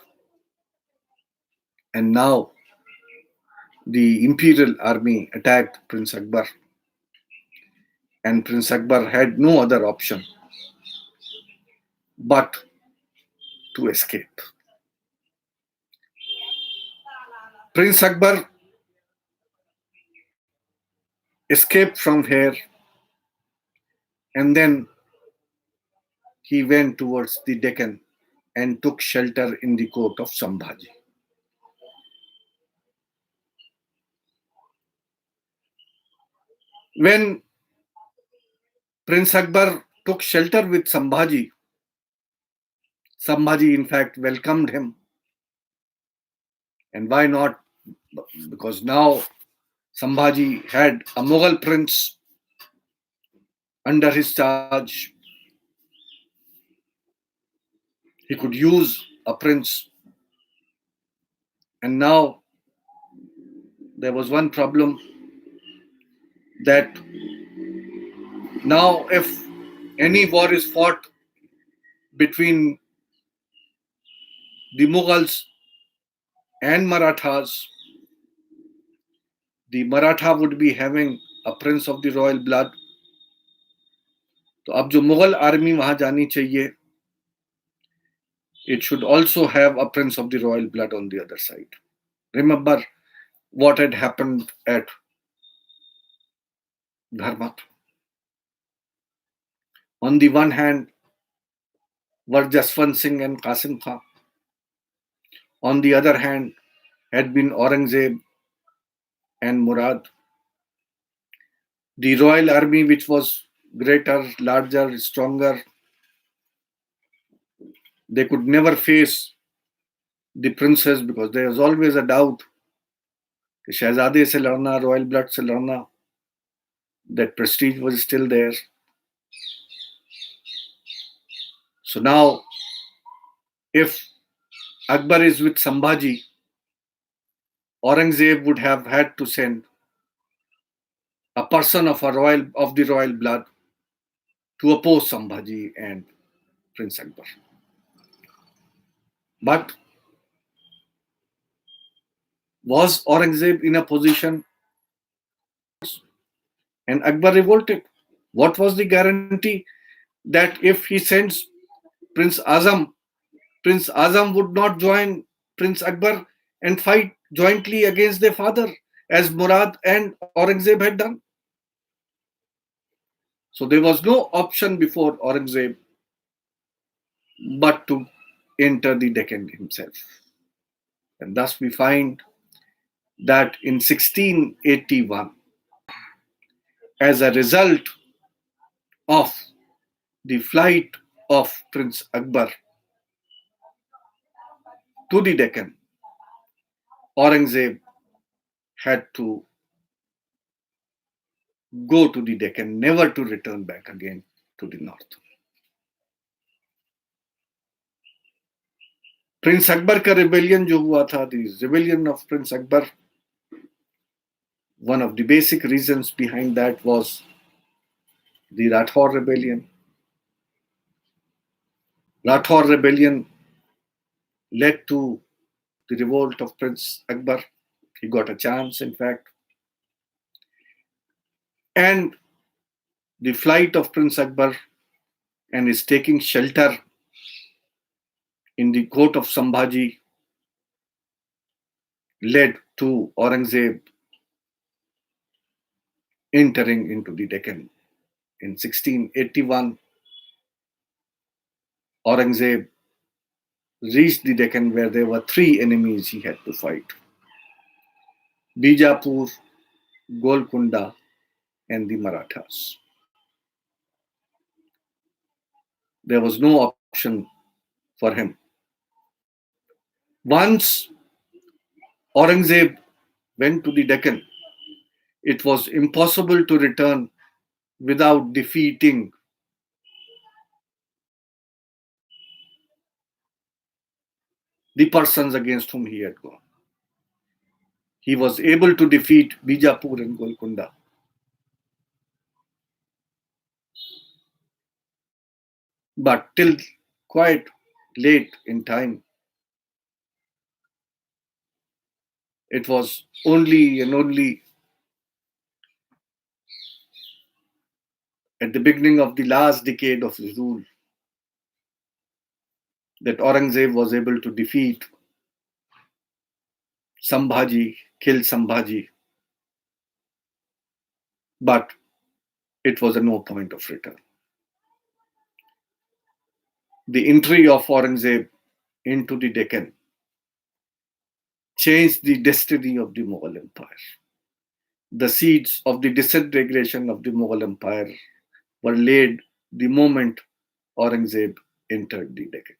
Speaker 1: and now the imperial army attacked Prince Akbar, and Prince Akbar had no other option but to escape. Prince Akbar escaped from here, and then he went towards the Deccan and took shelter in the court of Sambhaji. When Prince Akbar took shelter with Sambhaji, Sambhaji in fact welcomed him. And why not? Because now Sambhaji had a Mughal prince under his charge. He could use a prince. And now there was one problem, that now if any war is fought between the Mughals and Marathas, the Maratha would be having a prince of the royal blood. तो अब जो Mughal army वहां जानी चाहिए, it should also have a prince of the royal blood on the other side. Remember what had happened at Dharmat. On the one hand were Jaswant Singh and Qasim Khan. On the other hand had been Aurangzeb and Murad. The royal army, which was greater, larger, stronger, they could never face the princes because there was always a doubt कि शहजादे से लड़ना, royal blood से लड़ना, that prestige was still there. So now, if Akbar is with Sambhaji, Aurangzeb would have had to send a person of the royal blood to oppose Sambhaji and Prince Akbar. But was Aurangzeb in a position, and Akbar revolted? What was the guarantee that if he sends Prince Azam, Prince Azam would not join Prince Akbar and fight jointly against their father, as Murad and Aurangzeb had done? So there was no option before Aurangzeb but to enter the Deccan himself. And thus we find that in 1681, as a result of the flight of Prince Akbar to the Deccan, Aurangzeb had to go to the Deccan, never to return back again to the north. Prince Akbar का rebellion जो हुआ था, the rebellion of Prince Akbar, one of the basic reasons behind that was the Rathore rebellion. Rathore rebellion led to the revolt of Prince Akbar. He got a chance, in fact. And the flight of Prince Akbar and his taking shelter in the court of Sambhaji led to Aurangzeb entering into the Deccan. In 1681, Aurangzeb reached the Deccan, where there were three enemies he had to fight: Bijapur, Golconda, and the Marathas. There was no option for him. Once Aurangzeb went to the Deccan, it was impossible to return without defeating the persons against whom he had gone. He was able to defeat Bijapur and Golconda. But till quite late in time, it was only and only at the beginning of the last decade of his rule that Aurangzeb was able to defeat Sambhaji, kill Sambhaji, but it was a no point of return. The entry of Aurangzeb into the Deccan changed the destiny of the Mughal Empire. The seeds of the disintegration of the Mughal Empire were laid the moment Aurangzeb entered the Deccan.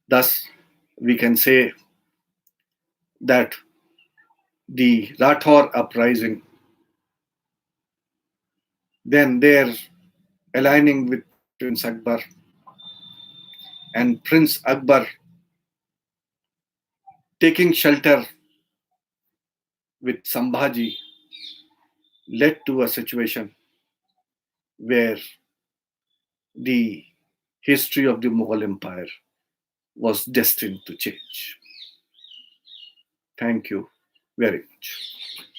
Speaker 1: Thus, we can say that the Rathore uprising, then their aligning with Prince Akbar, and Prince Akbar taking shelter with Sambhaji led to a situation where the history of the Mughal Empire was destined to change. Thank you very much.